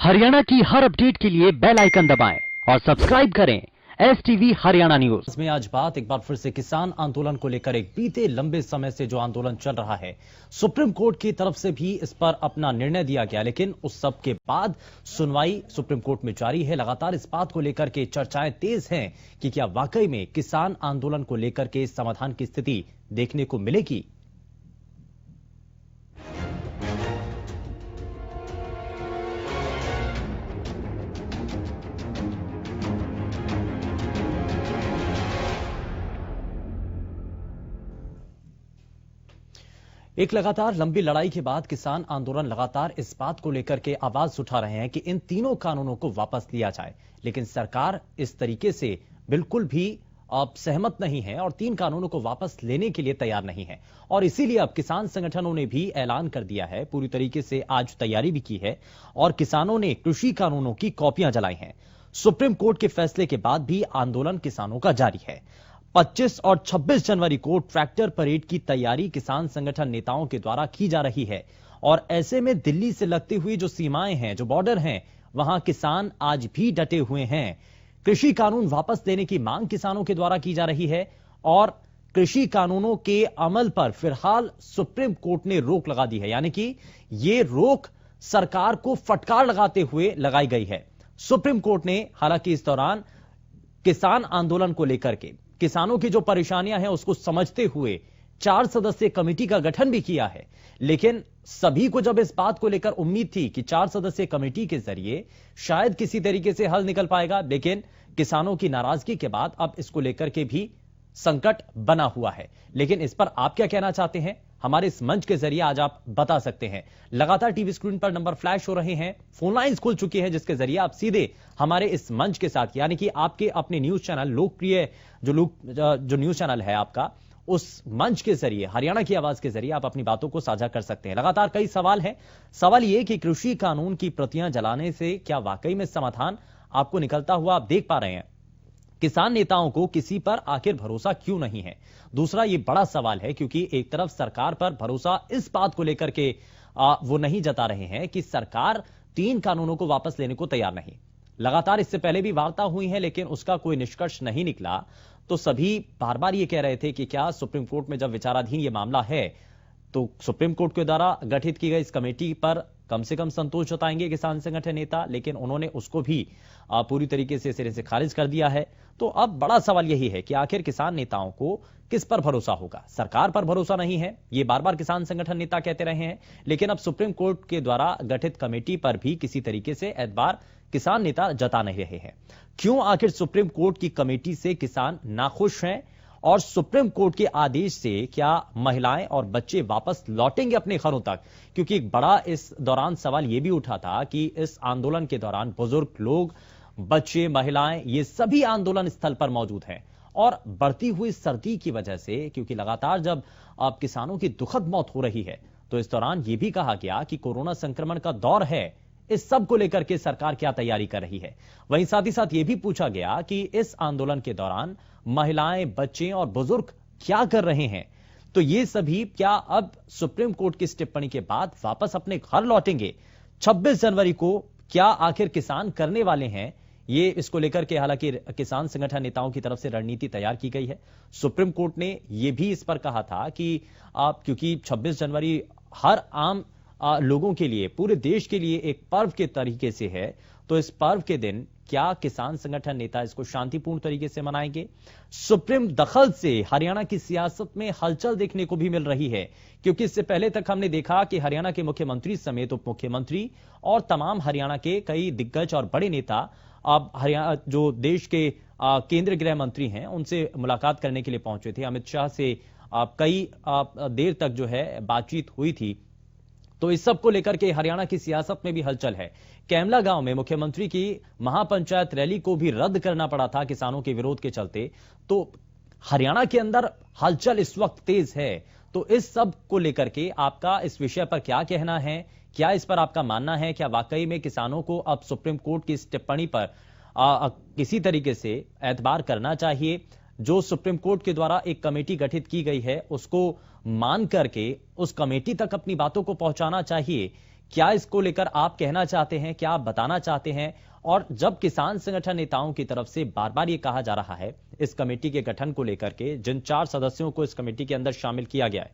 हरियाणा की हर अपडेट के लिए बेल आइकन दबाएं और सब्सक्राइब करें STV हरियाणा न्यूज में। आज बात एक बार फिर से किसान आंदोलन को लेकर एक बीते लंबे समय से जो आंदोलन चल रहा है, सुप्रीम कोर्ट की तरफ से भी इस पर अपना निर्णय दिया गया, लेकिन उस सब के बाद सुनवाई सुप्रीम कोर्ट में जारी है। लगातार इस बात को लेकर के चर्चाएं तेज हैं कि क्या वाकई में किसान आंदोलन को लेकर के समाधान की स्थिति देखने को मिलेगी। एक लगातार लंबी लड़ाई के बाद किसान आंदोलन लगातार इस बात को लेकर के आवाज उठा रहे हैं कि इन तीनों कानूनों को वापस लिया जाए, लेकिन सरकार इस तरीके से बिल्कुल भी अब सहमत नहीं है और तीन कानूनों को वापस लेने के लिए तैयार नहीं है। और इसीलिए अब किसान संगठनों ने भी ऐलान कर दिया है, पूरी तरीके से आज तैयारी भी की है और किसानों ने कृषि कानूनों की कॉपियां जलाई हैं। सुप्रीम कोर्ट के फैसले के बाद भी आंदोलन किसानों का जारी है। 25 और 26 जनवरी को ट्रैक्टर परेड की तैयारी किसान संगठन नेताओं के द्वारा की जा रही है और ऐसे में दिल्ली से लगती हुई जो सीमाएं हैं, जो बॉर्डर हैं, वहां किसान आज भी डटे हुए हैं। कृषि कानून वापस लेने की मांग किसानों के द्वारा की जा रही है और कृषि कानूनों के अमल पर फिलहाल सुप्रीम कोर्ट ने रोक लगा दी है, यानी कि यह रोक सरकार को फटकार लगाते हुए लगाई गई है। सुप्रीम कोर्ट ने हालांकि इस दौरान किसान आंदोलन को लेकर के किसानों की जो परेशानियां हैं उसको समझते हुए 4 सदस्यीय कमेटी का गठन भी किया है, लेकिन सभी को जब इस बात को लेकर उम्मीद थी कि 4 सदस्यीय कमेटी के जरिए शायद किसी तरीके से हल निकल पाएगा, लेकिन किसानों की नाराजगी के बाद अब इसको लेकर के भी संकट बना हुआ है। लेकिन इस पर आप क्या कहना चाहते हैं, हमारे इस मंच के जरिए आज आप बता सकते हैं। लगातार टीवी स्क्रीन पर नंबर फ्लैश हो रहे हैं, फोन लाइंस खुल चुकी है, जिसके जरिए आप सीधे हमारे इस मंच के साथ, यानी कि आपके अपने न्यूज चैनल, लोकप्रिय जो न्यूज चैनल है आपका, उस मंच के जरिए, हरियाणा की आवाज के जरिए आप अपनी बातों को साझा कर सकते हैं। लगातार कई सवाल हैं। सवाल यह कि कृषि कानून की प्रतियां जलाने से क्या वाकई में समाधान आपको निकलता हुआ आप देख पा रहे हैं? किसान नेताओं को किसी पर आखिर भरोसा क्यों नहीं है? दूसरा ये बड़ा सवाल है, क्योंकि एक तरफ सरकार पर भरोसा इस बात को लेकर के वो नहीं जता रहे हैं कि सरकार 3 कानूनों को वापस लेने को तैयार नहीं। लगातार इससे पहले भी वार्ता हुई है, लेकिन उसका कोई निष्कर्ष नहीं निकला। तो सभी बार बार ये कह रहे थे कि क्या सुप्रीम कोर्ट में जब विचाराधीन ये मामला है तो सुप्रीम कोर्ट के द्वारा गठित की गई इस कमेटी पर कम से कम संतोष जताएंगे किसान संगठन नेता, लेकिन उन्होंने उसको भी पूरी तरीके से सिरे से खारिज कर दिया है। तो अब बड़ा सवाल यही है कि आखिर किसान नेताओं को किस पर भरोसा होगा? सरकार पर भरोसा नहीं है, ये बार बार किसान संगठन नेता कहते रहे हैं, लेकिन अब सुप्रीम कोर्ट के द्वारा गठित कमेटी पर भी किसी तरीके से एतबार किसान नेता जता नहीं रहे हैं। क्यों आखिर सुप्रीम कोर्ट की कमेटी से किसान नाखुश हैं और सुप्रीम कोर्ट के आदेश से क्या महिलाएं और बच्चे वापस लौटेंगे अपने घरों तक? क्योंकि एक बड़ा इस दौरान सवाल यह भी उठा था कि इस आंदोलन के दौरान बुजुर्ग लोग, बच्चे, महिलाएं, ये सभी आंदोलन स्थल पर मौजूद हैं और बढ़ती हुई सर्दी की वजह से, क्योंकि लगातार जब अब किसानों की दुखद मौत हो रही है, तो इस दौरान यह भी कहा गया कि कोरोना संक्रमण का दौर है, इस सब को लेकर के सरकार क्या तैयारी कर रही है। वहीं साथ ही साथ यह भी पूछा गया कि इस आंदोलन के दौरान महिलाएं, बच्चे और बुजुर्ग क्या कर रहे हैं। तो ये सभी क्या अब सुप्रीम कोर्ट की इस टिप्पणी के बाद वापस अपने घर लौटेंगे? 26 जनवरी को क्या आखिर किसान करने वाले हैं? ये इसको लेकर के हालांकि किसान संगठन नेताओं की तरफ से रणनीति तैयार की गई है। सुप्रीम कोर्ट ने यह भी इस पर कहा था कि क्योंकि 26 जनवरी हर आम लोगों के लिए, पूरे देश के लिए एक पर्व के तरीके से है, तो इस पर्व के दिन क्या किसान संगठन नेता इसको शांतिपूर्ण तरीके से मनाएंगे? सुप्रीम दखल से हरियाणा की सियासत में हलचल देखने को भी मिल रही है, क्योंकि इससे पहले तक हमने देखा कि हरियाणा के मुख्यमंत्री समेत उप मुख्यमंत्री और तमाम हरियाणा के कई दिग्गज और बड़े नेता अब हरियाणा, जो देश के केंद्रीय गृह मंत्री हैं, उनसे मुलाकात करने के लिए पहुंचे थे। अमित शाह से कई देर तक जो है बातचीत हुई थी। तो इस सब को लेकर के हरियाणा की सियासत में भी हलचल है। कैमला गांव में मुख्यमंत्री की महापंचायत रैली को भी रद्द करना पड़ा था किसानों के विरोध के चलते। तो हरियाणा के अंदर हलचल इस वक्त तेज है। तो इस सब को लेकर के आपका इस विषय पर क्या कहना है? क्या इस पर आपका मानना है? क्या वाकई में किसानों को अब सुप्रीम कोर्ट की इस टिप्पणी पर किसी तरीके से एतबार करना चाहिए? जो सुप्रीम कोर्ट के द्वारा एक कमेटी गठित की गई है, उसको मान करके उस कमेटी तक अपनी बातों को पहुंचाना चाहिए क्या इसको लेकर आप कहना चाहते हैं, क्या आप बताना चाहते हैं? और जब किसान संगठन नेताओं की तरफ से बार बार ये कहा जा रहा है इस कमेटी के गठन को लेकर के, जिन 4 सदस्यों को इस कमेटी के अंदर शामिल किया गया है,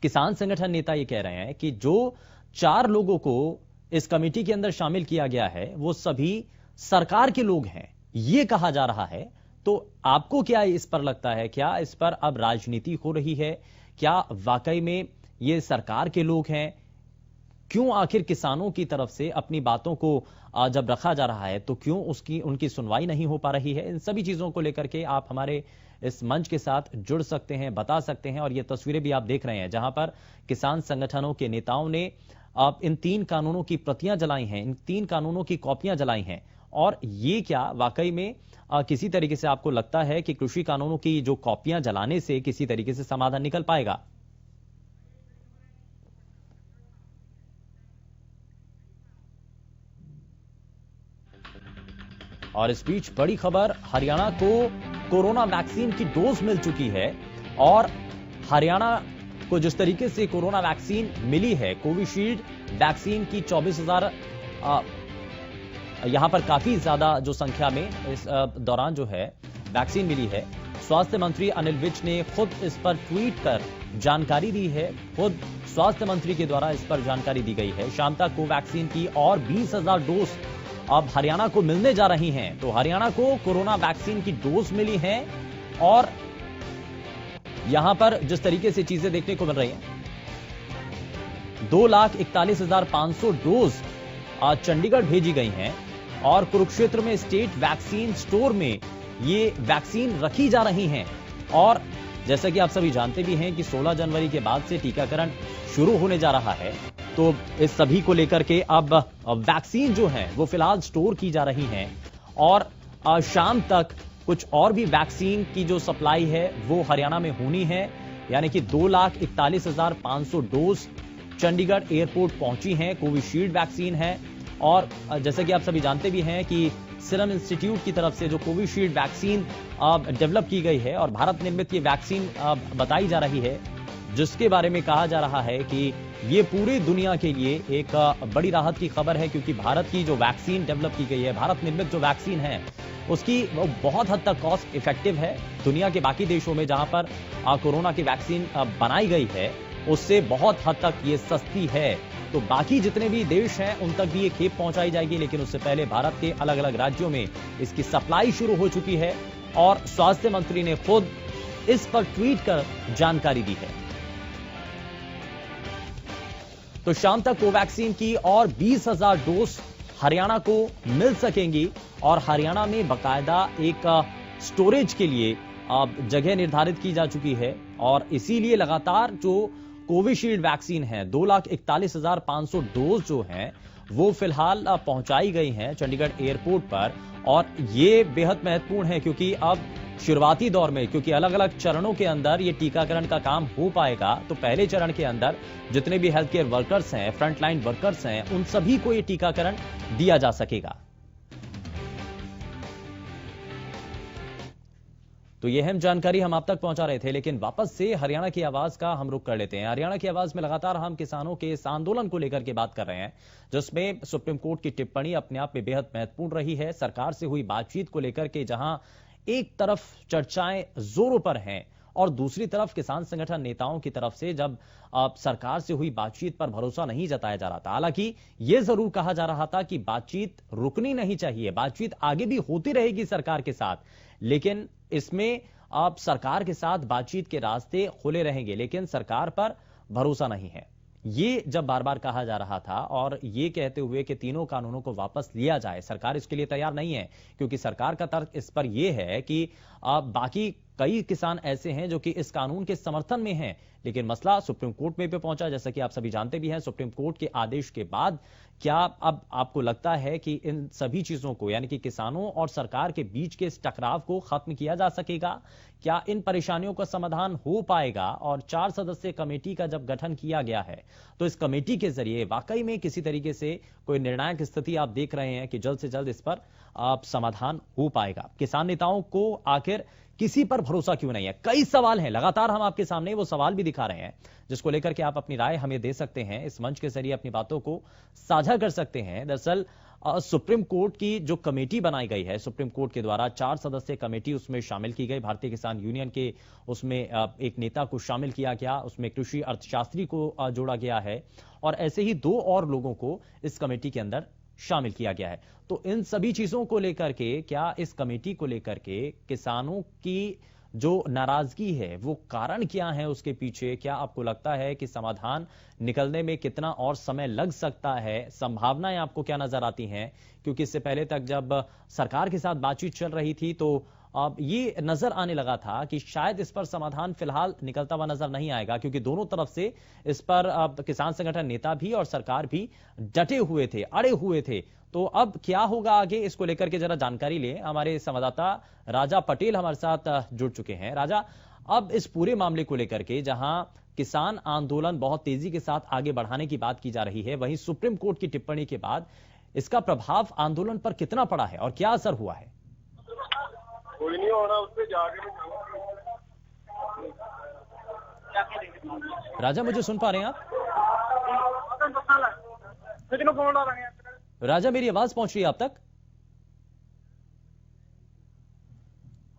किसान संगठन नेता ये कह रहे हैं कि जो 4 लोगों को इस कमेटी के अंदर शामिल किया गया है वो सभी सरकार के लोग हैं, ये कहा जा रहा है। तो आपको क्या इस पर लगता है, क्या इस पर अब राजनीति हो रही है? क्या वाकई में ये सरकार के लोग हैं? क्यों आखिर किसानों की तरफ से अपनी बातों को जब रखा जा रहा है तो क्यों उनकी सुनवाई नहीं हो पा रही है? इन सभी चीजों को लेकर के आप हमारे इस मंच के साथ जुड़ सकते हैं, बता सकते हैं। और ये तस्वीरें भी आप देख रहे हैं जहां पर किसान संगठनों के नेताओं ने इन 3 कानूनों की प्रतियां जलाई हैं, इन 3 कानूनों की कॉपियां जलाई हैं। और ये क्या वाकई में किसी तरीके से आपको लगता है कि कृषि कानूनों की जो कॉपियां जलाने से किसी तरीके से समाधान निकल पाएगा? और इस बीच बड़ी खबर, हरियाणा को कोरोना वैक्सीन की डोज मिल चुकी है। और हरियाणा को जिस तरीके से कोरोना वैक्सीन मिली है, कोविशील्ड वैक्सीन की 24,000 यहां पर काफी ज्यादा जो संख्या में इस दौरान जो है वैक्सीन मिली है। स्वास्थ्य मंत्री अनिल विज ने खुद इस पर ट्वीट कर जानकारी दी है, खुद स्वास्थ्य मंत्री के द्वारा इस पर जानकारी दी गई है। शाम तक कोवैक्सीन की और 20,000 डोज अब हरियाणा को मिलने जा रही हैं। तो हरियाणा को कोरोना वैक्सीन की डोज मिली है और यहां पर जिस तरीके से चीजें देखने को मिल रही हैं, 2,41,500 डोज चंडीगढ़ भेजी गई हैं और कुरुक्षेत्र में स्टेट वैक्सीन स्टोर में ये वैक्सीन रखी जा रही हैं। और जैसा कि आप सभी जानते भी हैं कि 16 जनवरी के बाद से टीकाकरण शुरू होने जा रहा है। तो इस सभी को लेकर के अब वैक्सीन जो है वो फिलहाल स्टोर की जा रही हैं और शाम तक कुछ और भी वैक्सीन की जो सप्लाई है वो हरियाणा में होनी है। यानी कि 2,41,500 डोज चंडीगढ़ एयरपोर्ट पहुंची हैं, कोविशील्ड वैक्सीन है। और जैसे कि आप सभी जानते भी हैं कि सीरम इंस्टीट्यूट की तरफ से जो कोविशील्ड वैक्सीन डेवलप की गई है और भारत निर्मित ये वैक्सीन बताई जा रही है, जिसके बारे में कहा जा रहा है कि ये पूरी दुनिया के लिए एक बड़ी राहत की खबर है, क्योंकि भारत की जो वैक्सीन डेवलप की गई है, भारत निर्मित जो वैक्सीन है, उसकी वो बहुत हद तक कॉस्ट इफेक्टिव है। दुनिया के बाकी देशों में जहां पर कोरोना की वैक्सीन बनाई गई है उससे बहुत हद तक ये सस्ती है। तो बाकी जितने भी देश हैं उन तक भी ये खेप पहुंचाई जाएगी, लेकिन उससे पहले भारत के अलग अलग राज्यों में इसकी सप्लाई शुरू हो चुकी है और स्वास्थ्य मंत्री ने खुद इस पर ट्वीट कर जानकारी दी है। तो शाम तक कोवैक्सीन की और 20,000 डोज हरियाणा को मिल सकेंगी और हरियाणा में बकायदा एक स्टोरेज के लिए जगह निर्धारित की जा चुकी है। और इसीलिए लगातार जो कोविशील्ड वैक्सीन है 2,41,500 डोज जो हैं वो फिलहाल पहुंचाई गई हैं चंडीगढ़ एयरपोर्ट पर। और ये बेहद महत्वपूर्ण है क्योंकि अब शुरुआती दौर में, क्योंकि अलग अलग चरणों के अंदर ये टीकाकरण का काम हो पाएगा, तो पहले चरण के अंदर जितने भी हेल्थ केयर वर्कर्स हैं, फ्रंटलाइन वर्कर्स हैं, उन सभी को ये टीकाकरण दिया जा सकेगा। तो यह अहम जानकारी हम आप तक पहुंचा रहे थे, लेकिन वापस से हरियाणा की आवाज का हम रुख कर लेते हैं। हरियाणा की आवाज में लगातार हम किसानों के इस आंदोलन को लेकर के बात कर रहे हैं, जिसमें सुप्रीम कोर्ट की टिप्पणी अपने आप में बेहद महत्वपूर्ण रही है। सरकार से हुई बातचीत को लेकर के जहां एक तरफ चर्चाएं जोरों पर हैं और दूसरी तरफ किसान संगठन नेताओं की तरफ से जब सरकार से हुई बातचीत पर भरोसा नहीं जताया जा रहा था। हालांकि यह जरूर कहा जा रहा था कि बातचीत रुकनी नहीं चाहिए, बातचीत आगे भी होती रहेगी सरकार के साथ, लेकिन इसमें अब सरकार के साथ बातचीत के रास्ते खुले रहेंगे, लेकिन सरकार पर भरोसा नहीं है। ये जब बार बार कहा जा रहा था और ये कहते हुए कि तीनों कानूनों को वापस लिया जाए, सरकार इसके लिए तैयार नहीं है, क्योंकि सरकार का तर्क इस पर यह है कि बाकी कई किसान ऐसे हैं जो कि इस कानून के समर्थन में हैं, लेकिन मसला सुप्रीम कोर्ट में भी पहुंचा। जैसा कि आप सभी जानते भी हैं, सुप्रीम कोर्ट के आदेश के बाद क्या अब आपको लगता है कि इन सभी चीजों को, यानी कि किसानों और सरकार के बीच के इस टकराव को खत्म किया जा सकेगा? क्या इन परेशानियों का समाधान हो पाएगा? और 4 सदस्यीय कमेटी का जब गठन किया गया है तो इस कमेटी के जरिए वाकई में किसी तरीके से कोई निर्णायक स्थिति आप देख रहे हैं कि जल्द से जल्द इस पर समाधान हो पाएगा? किसान नेताओं को आखिर किसी पर भरोसा क्यों नहीं है? कई सवाल हैं, लगातार हम आपके सामने वो सवाल भी दिखा रहे हैं, जिसको लेकर के आप अपनी राय हमें दे सकते हैं, इस मंच के जरिए अपनी बातों को साझा कर सकते हैं। दरअसल सुप्रीम कोर्ट की जो कमेटी बनाई गई है, सुप्रीम कोर्ट के द्वारा 4 सदस्यीय कमेटी उसमें शामिल की गई। भारतीय किसान यूनियन के उसमें एक नेता को शामिल किया गया, उसमें कृषि अर्थशास्त्री को जोड़ा गया है, और ऐसे ही 2 और लोगों को इस कमेटी के अंदर शामिल किया गया है। तो इन सभी चीजों को लेकर के, क्या इस कमेटी को लेकर के किसानों की जो नाराजगी है वो कारण क्या है उसके पीछे? क्या आपको लगता है कि समाधान निकलने में कितना और समय लग सकता है? संभावनाएं आपको क्या नजर आती हैं? क्योंकि इससे पहले तक जब सरकार के साथ बातचीत चल रही थी तो अब ये नजर आने लगा था कि शायद इस पर समाधान फिलहाल निकलता हुआ नजर नहीं आएगा, क्योंकि दोनों तरफ से इस पर किसान संगठन नेता भी और सरकार भी डटे हुए थे, अड़े हुए थे। तो अब क्या होगा आगे, इसको लेकर के जरा जानकारी लें। हमारे संवाददाता राजा पटेल हमारे साथ जुड़ चुके हैं। राजा, अब इस पूरे मामले को लेकर के जहां किसान आंदोलन बहुत तेजी के साथ आगे बढ़ाने की बात की जा रही है, वहीं सुप्रीम कोर्ट की टिप्पणी के बाद इसका प्रभाव आंदोलन पर कितना पड़ा है और क्या असर हुआ है? कोई नहीं होना उससे जाके राजा, मुझे सुन पा रहे हैं आप? राजा, मेरी आवाज पहुंच रही है आप तक?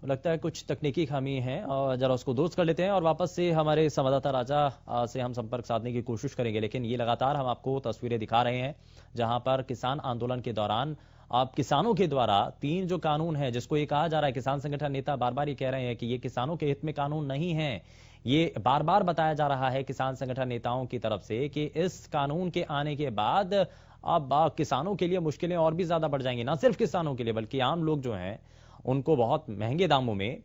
लगता है कुछ तकनीकी खामी है, और जरा उसको दुरुस्त कर लेते हैं और वापस से हमारे संवाददाता राजा से हम संपर्क साधने की कोशिश करेंगे। लेकिन ये लगातार हम आपको तस्वीरें दिखा रहे हैं जहां पर किसान आंदोलन के दौरान अब किसानों के द्वारा 3 जो कानून है, जिसको ये कहा जा रहा है, किसान संगठन नेता बार बार ये कह रहे हैं कि ये किसानों के हित में कानून नहीं है। ये बार बार बताया जा रहा है किसान संगठन नेताओं की तरफ से कि इस कानून के आने के बाद अब किसानों के लिए मुश्किलें और भी ज्यादा बढ़ जाएंगी। ना सिर्फ किसानों के लिए बल्कि आम लोग जो हैं उनको बहुत महंगे दामों में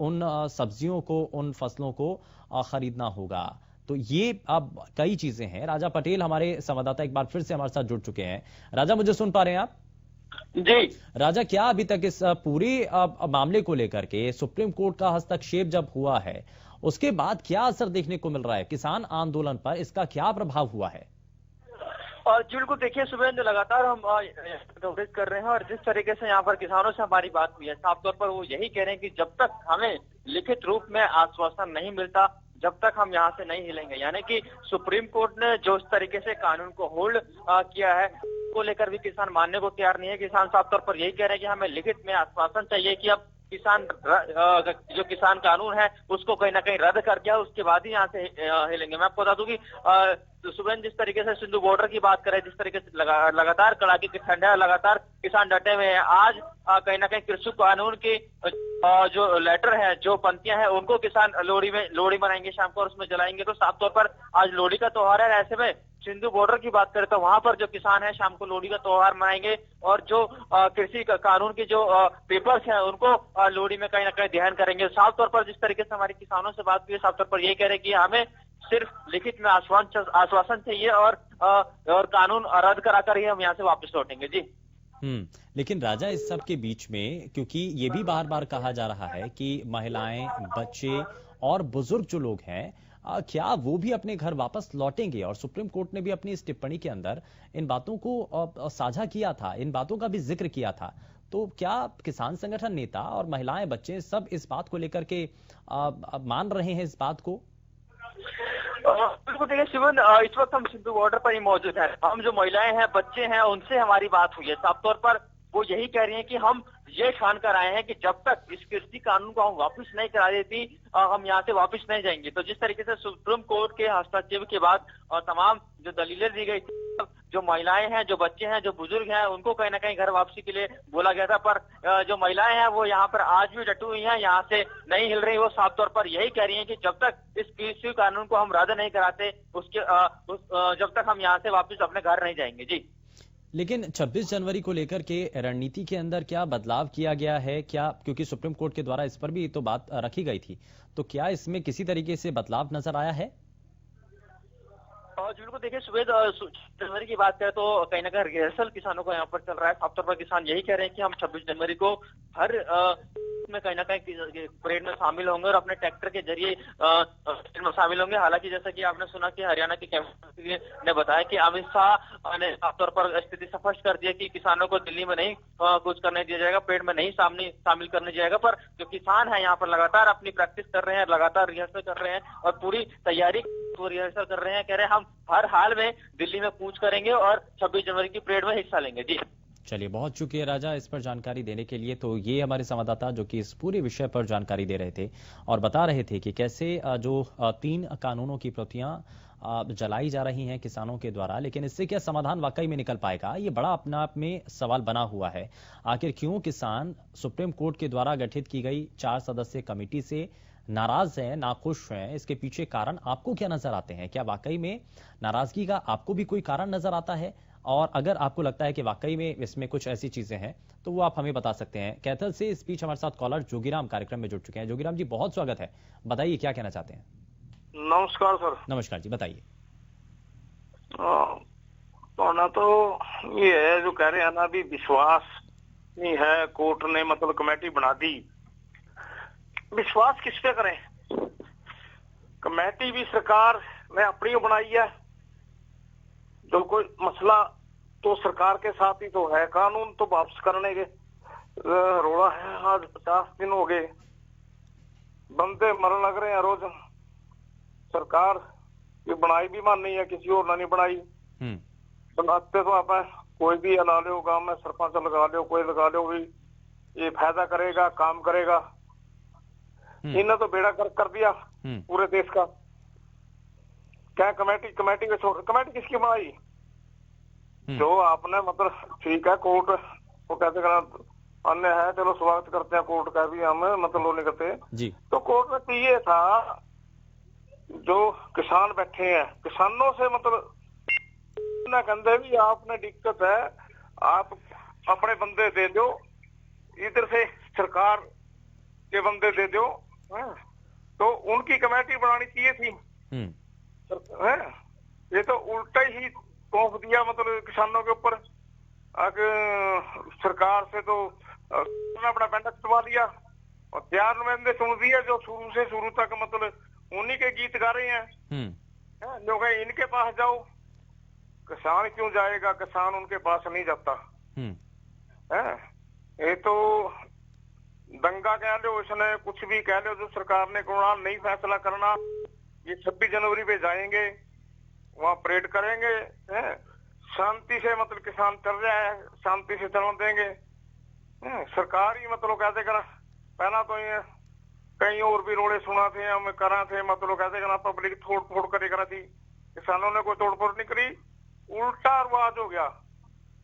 उन सब्जियों को, उन फसलों को खरीदना होगा। तो ये अब कई चीजें हैं। राजा पटेल हमारे संवाददाता एक बार फिर से हमारे साथ जुड़ चुके हैं। राजा, मुझे सुन पा रहे हैं आप? जी राजा, क्या अभी तक इस पूरे मामले को लेकर के सुप्रीम कोर्ट का हस्तक्षेप जब हुआ है, उसके बाद क्या असर देखने को मिल रहा है? किसान आंदोलन पर इसका क्या प्रभाव हुआ है? और जी बिल्कुल, देखिए सुबह लगातार हम कवरेज कर रहे हैं और जिस तरीके से यहाँ पर किसानों से हमारी बात हुई है, साफ तौर पर वो यही कह रहे हैं कि जब तक हमें लिखित रूप में आश्वासन नहीं मिलता, जब तक हम यहाँ से नहीं हिलेंगे। यानी कि सुप्रीम कोर्ट ने जो इस तरीके से कानून को होल्ड किया है, को लेकर भी किसान मानने को तैयार नहीं है। किसान साफ तौर पर यही कह रहे हैं कि हमें लिखित में आश्वासन चाहिए कि अब किसान जो किसान कानून है उसको कहीं ना कहीं रद्द कर दिया, उसके बाद ही यहाँ से हिलेंगे। मैं आपको बता दूं कि सुबह जिस तरीके से सिंधु बॉर्डर की बात करें, जिस तरीके से लगातार कड़ाके की ठंड है, लगातार किसान डटे हुए हैं। आज कहीं ना कहीं कृषि कानून की जो लेटर है, जो पंक्तियां हैं, उनको किसान लोहड़ी मनाएंगे शाम को और उसमें जलाएंगे। तो साफ तौर पर आज लोहड़ी का त्योहार है। ऐसे में सिंधु बॉर्डर की बात करें तो वहां पर जो किसान है शाम को लोहड़ी का त्योहार मनाएंगे और जो कृषि कानून की जो पेपर्स हैं उनको लोहड़ी में कहीं ना कहीं ध्यान करेंगे। साफ तौर पर जिस तरीके से हमारे किसानों से बात हुई, साफ तौर पर यही कह रहे हैं कि हमें सिर्फ लिखित में आश्वासन चाहिए और कानून रद्द कराकर ही हम यहाँ से वापस लौटेंगे। जी लेकिन राजा, इस सब के बीच में क्योंकि ये भी बार बार कहा जा रहा है कि महिलाएं, बच्चे और बुजुर्ग जो लोग हैं, क्या वो भी अपने घर वापस लौटेंगे? और सुप्रीम कोर्ट ने भी अपनी इस टिप्पणी के अंदर इन बातों को साझा किया था, इन बातों का भी जिक्र किया था। तो क्या किसान संगठन नेता और महिलाएं, बच्चे सब इस बात को लेकर के मान रहे हैं इस बात को? बिल्कुल, देखिए शिवन, इस वक्त हम सिंधु बॉर्डर पर ही मौजूद हैं। हम जो महिलाएं हैं, बच्चे हैं, उनसे हमारी बात हुई है। साफ तौर पर वो यही कह रही हैं कि हम ये ठान कर आए हैं कि जब तक इस कृषि कानून को हम वापस नहीं करा देती, हम यहाँ से वापस नहीं जाएंगे। तो जिस तरीके से सुप्रीम कोर्ट के हस्तक्षेप के बाद तमाम जो दलीलें दी गई, जो महिलाएं हैं, जो बच्चे हैं, जो बुजुर्ग हैं, उनको कहीं ना कहीं घर वापसी के लिए बोला गया था। पर जो महिलाएं हैं वो यहाँ पर आज भी डटी हुई हैं, यहाँ से नहीं हिल रही। वो साफ तौर पर यही कह रही हैं कि जब तक इस कृषि कानून को हम रद्द नहीं कराते, जब तक हम यहाँ से वापस अपने घर नहीं जाएंगे। जी लेकिन 26 जनवरी को लेकर के रणनीति के अंदर क्या बदलाव किया गया है क्या? क्योंकि सुप्रीम कोर्ट के द्वारा इस पर भी तो बात रखी गई थी, तो क्या इसमें किसी तरीके से बदलाव नजर आया है? बिल्कुल, देखिए सुबह जनवरी की बात करें तो कहीं ना कहीं रिहर्सल किसानों को यहाँ पर चल रहा है। साफ तौर पर किसान यही कह रहे हैं कि हम 26 जनवरी को हर में कहीं ना कहीं परेड में शामिल होंगे और अपने ट्रैक्टर के जरिए परेड में शामिल होंगे। हालांकि जैसा कि आपने सुना कि हरियाणा के कैबिनेट ने बताया कि अमित शाह ने साफ तौर पर स्थिति स्पष्ट कर दिया कि किसानों को दिल्ली में नहीं कुछ करने दिया जाएगा, परेड में नहीं शामिल करने जाएगा। पर जो किसान है यहाँ पर लगातार अपनी प्रैक्टिस कर रहे हैं, लगातार रिहर्सल कर रहे हैं और पूरी तैयारी रिहर्सल कर रहे हैं। कह रहे हैं हम हर हाल में दिल्ली में कूच करेंगे और 26 जनवरी की परेड में हिस्सा लेंगे। जी चलिए, बहुत शुक्रिया राजा इस पर जानकारी देने के लिए। तो ये हमारे संवाददाता जो कि इस पूरे विषय पर जानकारी दे रहे थे और बता रहे थे कि कैसे जो 3 कानूनों की प्रतियां जलाई जा रही हैं किसानों के द्वारा, लेकिन इससे क्या समाधान वाकई में निकल पाएगा, ये बड़ा अपने आप में सवाल बना हुआ है। आखिर क्यों किसान सुप्रीम कोर्ट के द्वारा गठित की गई 4 सदस्यीय कमेटी से नाराज हैं, नाखुश हैं? इसके पीछे कारण आपको क्या नजर आते हैं? क्या वाकई में नाराजगी का आपको भी कोई कारण नजर आता है? और अगर आपको लगता है कि वाकई में इसमें कुछ ऐसी चीजें हैं तो वो आप हमें बता सकते हैं। कैथल से इस बीच हमारे साथ कॉलर जोगीराम कार्यक्रम में जुड़ चुके हैं। जोगीराम जी, बहुत स्वागत है, बताइए क्या कहना चाहते हैं। नमस्कार सर। नमस्कार जी, बताइए। तो ना तो ये है जो कह रहे हैं ना, अभी विश्वास नहीं है, कोर्ट ने मतलब कमेटी बना दी, विश्वास किस पे करें? कमेटी भी सरकार ने अपनी बनाई है, जो कोई मसला तो सरकार के साथ ही तो है, कानून तो वापस करने के रोड़ा है। आज 50 दिन हो गए, बंदे मरने लग रहे हैं रोज। सरकार ये बनाई भी मान नहीं है, किसी और ने नहीं बनाई। बनाते तो आप कोई भी लगा लो, गांव में सरपंच लगा लो, कोई लगा लो, भी ये फायदा करेगा, काम करेगा। इन्हें तो बेड़ा गर्क कर दिया पूरे देश का। क्या कमेटी को छोड़, कमेटी किसकी बनाई? जो आपने मतलब ठीक है, कोर्ट वो कहते अन्य है, चलो स्वागत करते हैं कोर्ट का भी, हम मतलब लोग नहीं करते जी। तो कोर्ट में तो ये था, जो किसान बैठे हैं, किसानों से मतलब ना कहते भी आपने दिक्कत है, आप अपने बंदे दे दो, इधर से सरकार के बंदे दे दो। तो उनकी कमेटी बनानी चाहिए थी। ये तो उल्टा ही तोप दिया मतलब किसानों के ऊपर। सरकार से तो अपना पेंडा कटवा दिया और प्यार में सुन दिया, जो शुरू से शुरू तक मतलब उन्हीं के गीत गा रहे हैं। जो कहे इनके पास जाओ, किसान क्यों जाएगा? किसान उनके पास नहीं जाता है। ये तो दंगा कह लो, इसने कुछ भी कह लो, जो सरकार ने कोरोना नहीं फैसला करना, ये 26 जनवरी पे जाएंगे, वहाँ परेड करेंगे, शांति से मतलब किसान चल रहा है, शांति से चलने देंगे। सरकार ही मतलब कहते कर पहला तो ये कहीं और भी रोड़े सुना थे, हम करा थे, मतलब कहते करना पब्लिक तोड़ फोड़ करे करा थी, किसानों ने कोई तोड़ फोड़ नहीं करी, उल्टा रवाज हो गया।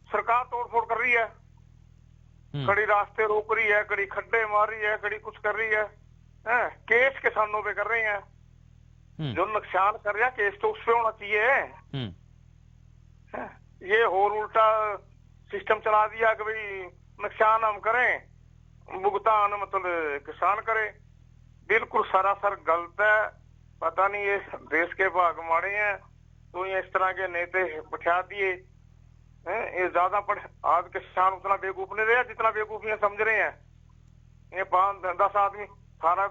सरकार तोड़ फोड़ कर रही है, कड़ी रास्ते रोक रही है, कड़ी खड्डे मार रही है, कड़ी कुछ कर रही है। केस किसानों पे कर रही है, जो नुकसान कर रहा है केस तो उस पे होना चाहिए। ये और उल्टा सिस्टम चला दिया कि भाई नुकसान हम करें, भुगतान मतलब किसान करे। बिल्कुल सरासर गलत है। पता नहीं ये देश के भाग मारे हैं तो ये इस तरह के नेता बिठा दिए। ये ज्यादा आज किसान उतना बेवकूफ नहीं रहे जितना बेवकूफ ये समझ रहे हैं। ये 5-10 आदमी, सारा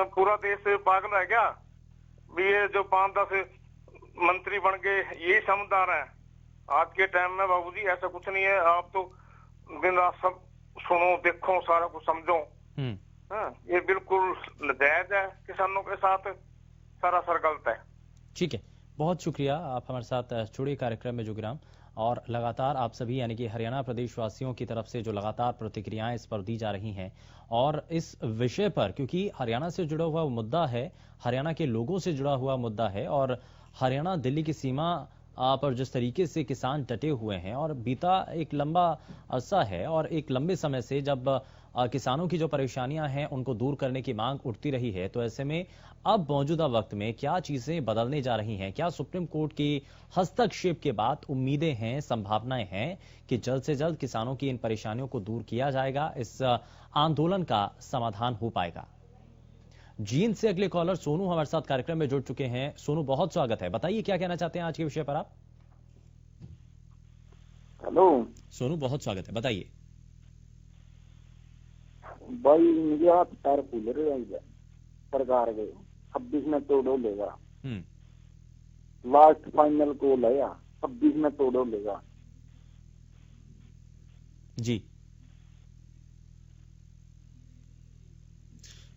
पूरा देश पागल है क्या? ये जो 5-10 मंत्री बन गए यही समझदार हैं आज के टाइम में? बाबूजी ऐसा कुछ नहीं है। आप तो दिन रात सब सुनो, देखो, सारा कुछ समझो। ये बिल्कुल नाजायज है, किसानों के साथ सरासर गलत है। ठीक है, बहुत शुक्रिया आप हमारे साथ जुड़े कार्यक्रम में जोगीराम। और लगातार आप सभी यानी कि हरियाणा प्रदेश वासियों की तरफ से जो लगातार प्रतिक्रियाएं इस पर दी जा रही हैं, और इस विषय पर क्योंकि हरियाणा से जुड़ा हुआ मुद्दा है, हरियाणा के लोगों से जुड़ा हुआ मुद्दा है, और हरियाणा दिल्ली की सीमा पर जिस तरीके से किसान डटे हुए हैं, और बीता एक लंबा अरसा है और एक लंबे समय से जब किसानों की जो परेशानियां हैं उनको दूर करने की मांग उठती रही है, तो ऐसे में अब मौजूदा वक्त में क्या चीजें बदलने जा रही हैं? क्या सुप्रीम कोर्ट की हस्तक्षेप के बाद उम्मीदें हैं, संभावनाएं हैं कि जल्द से जल्द किसानों की इन परेशानियों को दूर किया जाएगा, इस आंदोलन का समाधान हो पाएगा? जींद से अगले कॉलर सोनू हमारे साथ कार्यक्रम में जुड़ चुके हैं। सोनू, बहुत स्वागत है, बताइए क्या कहना चाहते हैं आज के विषय पर आप? हेलो सोनू, बहुत स्वागत है, बताइए। भाई इनके हाथ पैर फूल रहे हैं सरकार के। 26 में तोड़ो लेगा, लास्ट फाइनल कॉल है, 26 में तोड़ो लेगा। जी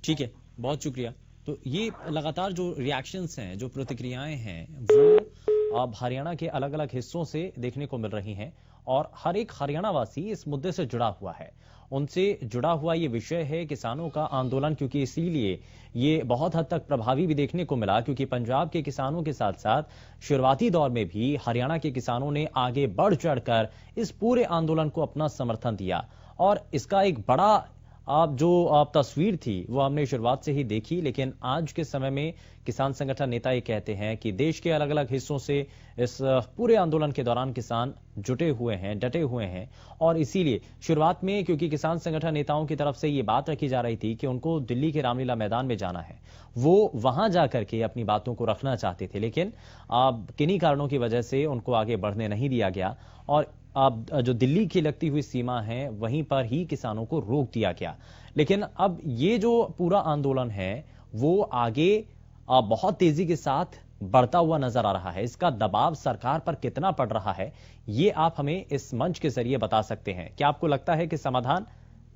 ठीक है, बहुत शुक्रिया। तो ये लगातार जो रिएक्शंस हैं, जो प्रतिक्रियाएं हैं, वो अब हरियाणा के अलग अलग हिस्सों से देखने को मिल रही हैं और हर एक हरियाणा वासी इस मुद्दे से जुड़ा हुआ है। उनसे जुड़ा हुआ ये विषय है किसानों का आंदोलन, क्योंकि इसीलिए ये बहुत हद तक प्रभावी भी देखने को मिला, क्योंकि पंजाब के किसानों के साथ साथ शुरुआती दौर में भी हरियाणा के किसानों ने आगे बढ़ चढ़कर इस पूरे आंदोलन को अपना समर्थन दिया। और इसका एक बड़ा तस्वीर थी वो हमने शुरुआत से ही देखी। लेकिन आज के समय में किसान संगठन नेता ये कहते हैं कि देश के अलग अलग हिस्सों से इस पूरे आंदोलन के दौरान किसान जुटे हुए हैं, डटे हुए हैं। और इसीलिए शुरुआत में क्योंकि किसान संगठन नेताओं की तरफ से ये बात रखी जा रही थी कि उनको दिल्ली के रामलीला मैदान में जाना है, वो वहां जाकर के अपनी बातों को रखना चाहते थे, लेकिन किन्हीं कारणों की वजह से उनको आगे बढ़ने नहीं दिया गया और अब जो दिल्ली की लगती हुई सीमा है वहीं पर ही किसानों को रोक दिया गया। लेकिन अब ये जो पूरा आंदोलन है वो आगे बहुत तेजी के साथ बढ़ता हुआ नजर आ रहा है। इसका दबाव सरकार पर कितना पड़ रहा है ये आप हमें इस मंच के जरिए बता सकते हैं। क्या आपको लगता है कि समाधान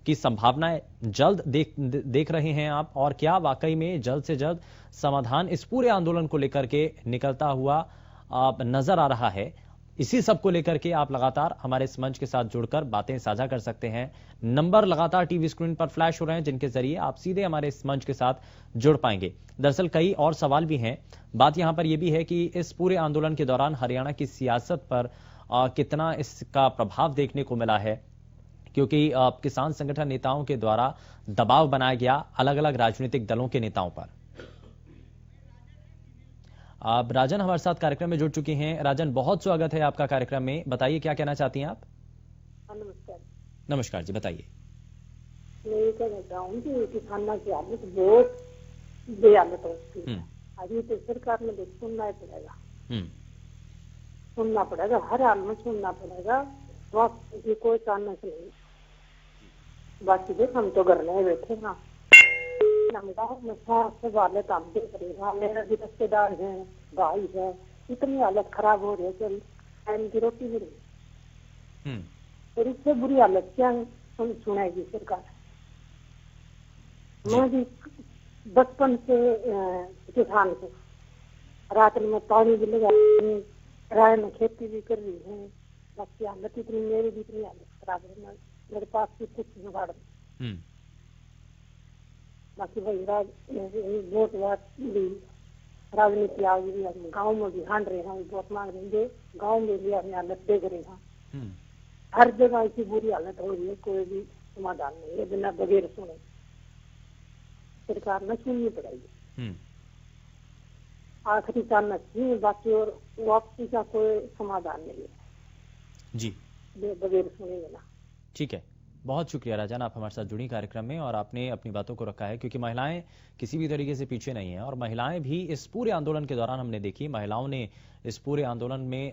की संभावनाएं जल्द देख रहे हैं आप, और क्या वाकई में जल्द से जल्द समाधान इस पूरे आंदोलन को लेकर के निकलता हुआ नजर आ रहा है? इसी सब को लेकर के आप लगातार हमारे इस मंच के साथ जुड़कर बातें साझा कर सकते हैं। नंबर लगातार टीवी स्क्रीन पर फ्लैश हो रहे हैं जिनके जरिए आप सीधे हमारे इस मंच के साथ जुड़ पाएंगे। दरअसल कई और सवाल भी हैं। बात यहां पर यह भी है कि इस पूरे आंदोलन के दौरान हरियाणा की सियासत पर कितना इसका प्रभाव देखने को मिला है, क्योंकि किसान संगठन नेताओं के द्वारा दबाव बनाया गया अलग अलग राजनीतिक दलों के नेताओं पर। आप राजन हमारे साथ कार्यक्रम में जुड़ चुकी हैं। राजन, बहुत स्वागत है आपका कार्यक्रम में। बताइए क्या कहना चाहती हैं आप? नमस्कार। नमस्कार जी, बताइए। मैं ये कहना चाहूँ कि किसानों की हालत बहुत बेहालत हो चुकी है। अभी तो सरकार में सुनना ही पड़ेगा, सुनना पड़ेगा, हर हाल में सुनना पड़ेगा। स्वास्थ्य की कोई चांस नहीं। बाकी देख हम तो घर में बैठे ना, काम देख रहे, मेरा भी रिश्तेदार है, भाई है, इतनी हालत खराब हो रही है कि टाइम की रोटी भी नहीं। और इससे बुरी हालत क्या है सुनाएगी सरकार। मैं भी बचपन से किसान हूँ, रात में पानी भी लगा, राय में खेती भी कर रही है। बाकी हालत इतनी, मेरी भी इतनी हालत खराब है, मेरे पास भी कुछ जुगाड़ नहीं। बाकी वही वोट राजनीति आ गई, गाँव में भी हांड रहे हैं, वोट मांग रहे हैं, गाँव में भी अपनी हालत देख रहे हैं। हर जगह ऐसी बुरी हालत हो रही है, कोई भी समाधान नहीं है बिना बगैर सुने। सरकार ने सुननी पड़ेगी, आखिरी चांस ही, बाकी और वापसी का कोई समाधान नहीं है जी, बगैर सुने ना। ठीक है, बहुत शुक्रिया राजन, आप हमारे साथ जुड़ी कार्यक्रम में और आपने अपनी बातों को रखा है, क्योंकि महिलाएं किसी भी तरीके से पीछे नहीं है और महिलाएं भी इस पूरे आंदोलन के दौरान हमने देखी, महिलाओं ने इस पूरे आंदोलन में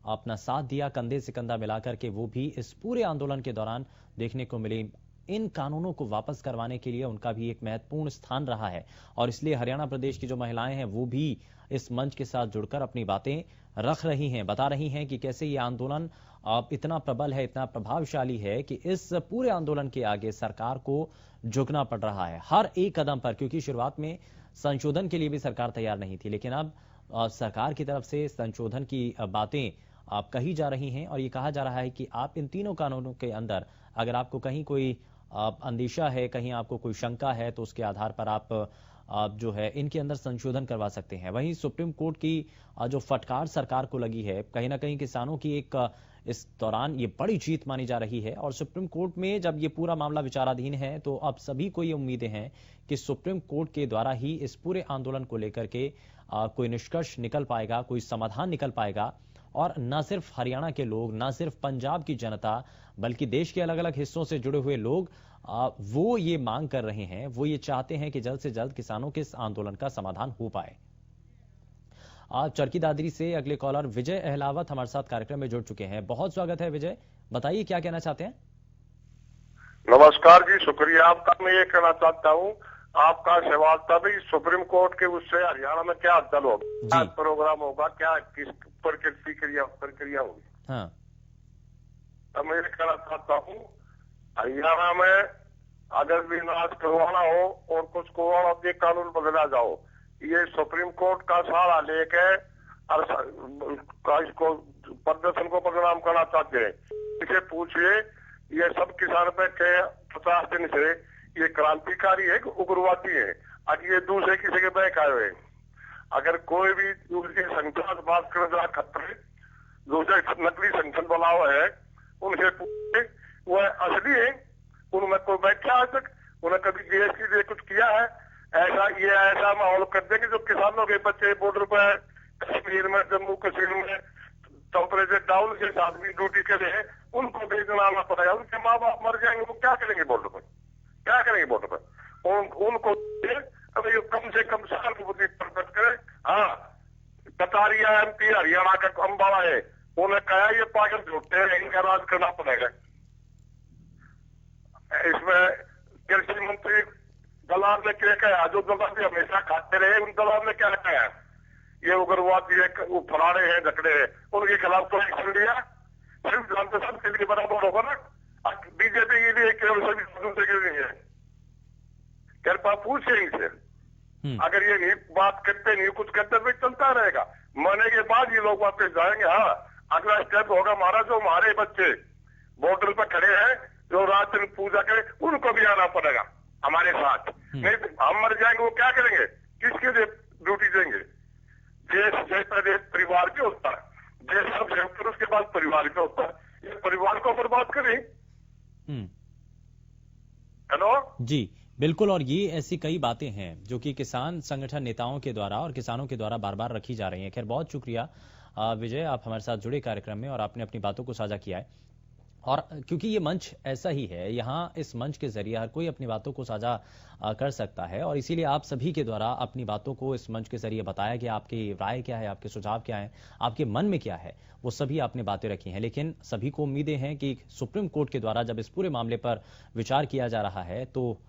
अपना साथ दिया, कंधे से कंधा मिलाकर के वो भी इस पूरे आंदोलन के दौरान देखने को मिली। इन कानूनों को वापस करवाने के लिए उनका भी एक महत्वपूर्ण स्थान रहा है और इसलिए हरियाणा प्रदेश की जो महिलाएं हैं वो भी इस मंच के साथ जुड़कर अपनी बातें रख रही हैं, बता रही हैं कि कैसे ये आंदोलन इतना प्रबल है, इतना प्रभावशाली है कि इस पूरे आंदोलन के आगे सरकार को झुकना पड़ रहा है हर एक कदम पर। क्योंकि शुरुआत में संशोधन के लिए भी सरकार तैयार नहीं थी, लेकिन अब सरकार की तरफ से संशोधन की बातें कही जा रही हैं और ये कहा जा रहा है कि आप इन तीनों कानूनों के अंदर अगर आपको कहीं कोई अंदेशा है, कहीं आपको कोई शंका है, तो उसके आधार पर आप जो है इनके अंदर संशोधन करवा सकते हैं। वहीं सुप्रीम कोर्ट की जो फटकार सरकार को लगी है, कहीं ना कहीं किसानों की एक इस दौरान ये बड़ी जीत मानी जा रही है और सुप्रीम कोर्ट में जब ये पूरा मामला विचाराधीन है तो अब सभी को ये उम्मीदें हैं कि सुप्रीम कोर्ट के द्वारा ही इस पूरे आंदोलन को लेकर के कोई निष्कर्ष निकल पाएगा, कोई समाधान निकल पाएगा और न सिर्फ हरियाणा के लोग, न सिर्फ पंजाब की जनता, बल्कि देश के अलग अलग हिस्सों से जुड़े हुए लोग वो ये मांग कर रहे हैं, वो ये चाहते हैं कि जल्द से जल्द किसानों के इस आंदोलन का समाधान हो पाए। आज चरखी दादरी से अगले कॉलर विजय अहलावत हमारे साथ कार्यक्रम में जुड़ चुके हैं। बहुत स्वागत है विजय, बताइए क्या कहना चाहते हैं? नमस्कार जी, शुक्रिया आपका। मैं ये कहना चाहता हूँ, आपका सवाल था भाई सुप्रीम कोर्ट के उससे हरियाणा में क्या हल होगा, क्या प्रोग्राम होगा, क्या किस प्रक्रिया होगी। हाँ। तो मैं ये कहना चाहता हूँ, हरियाणा में अगर भी इलाज करवाना हो और कुछ को और ये कानून बदला जाओ, ये सुप्रीम कोर्ट का सहारा लेके इसको प्रदर्शन को बदनाम करना चाहते हैं। इसे पूछिए, ये सब किसान बैठे 50 दिन से, ये क्रांतिकारी है कि उग्रवादी है? अब ये दूसरे किसी के बैक आए हुए। अगर कोई भी दूसरी संख्या बात कर रहा खतरे, दूसरे नकली संगठन बना हुआ है, उनसे पूछे वो असली है, उनमें कोई बैठा आज तक, उन्हें कभी देश के लिए कुछ किया है? ऐसा माहौल कर देंगे जो किसानों के बच्चे बॉर्डर पर कश्मीर में, जम्मू कश्मीर में टेम्परेचर डाउन के साथ भी ड्यूटी करे हैं, उनको भेजना आना पड़ेगा। उनके माँ बाप मर जाएंगे, वो क्या करेंगे बॉर्डर पर? क्या करेंगे बॉर्डर पर? उनको अभी कम से कम साल की बुद्धि प्रकट करे। हाँ, कटारिया MP हरियाणा का अम्बाला है, उन्हें कहा ये पागल झूठे हैं, इनका राज करना पड़ेगा। इसमें कृषि मंत्री दलाल ने क्या कहा? जो दलाल हमेशा खाते रहे, उन दलाल ने क्या कहा? ये उग्रवादी है, फराड़े हैं, झकड़े हैं, उनके खिलाफ तो एक्शन लिया। सिर्फ जानते सबके लिए बराबर होगा ना। बीजेपी के लिए केवल सभी दूसरे के लिए है। कृपा पूछे इनसे, अगर ये नहीं बात करते, नहीं कुछ करते, फिर चलता रहेगा। मरने के बाद ये लोग वापस जाएंगे। हाँ, अगला स्टेप होगा हमारा, जो हमारे बच्चे बॉर्डर पर खड़े हैं, जो रात दिन पूजा करे, उनको भी आना पड़ेगा हमारे साथ। नहीं तो हम मर जाएंगे, वो क्या करेंगे? किसके लिए ड्यूटी देंगे? देश से पहले परिवार पे होता है, देश सबसे ऊपर, उसके बाद परिवार पे होता है। ये परिवार को बर्बाद करें। हेलो जी, बिल्कुल। और ये ऐसी कई बातें हैं जो कि किसान संगठन नेताओं के द्वारा और किसानों के द्वारा बार बार रखी जा रही हैं। खैर, बहुत शुक्रिया विजय, आप हमारे साथ जुड़े कार्यक्रम में और आपने अपनी बातों को साझा किया है। और क्योंकि ये मंच ऐसा ही है, यहाँ इस मंच के जरिए हर कोई अपनी बातों को साझा कर सकता है, और इसीलिए आप सभी के द्वारा अपनी बातों को इस मंच के जरिए बताया कि आपकी राय क्या है, आपके सुझाव क्या है, आपके मन में क्या है, वो सभी आपने बातें रखी हैं। लेकिन सभी को उम्मीदें हैं कि सुप्रीम कोर्ट के द्वारा जब इस पूरे मामले पर विचार किया जा रहा है, तो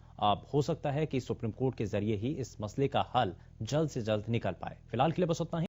हो सकता है कि सुप्रीम कोर्ट के जरिए ही इस मसले का हल जल्द से जल्द निकल पाए। फिलहाल के लिए बस उतना ही।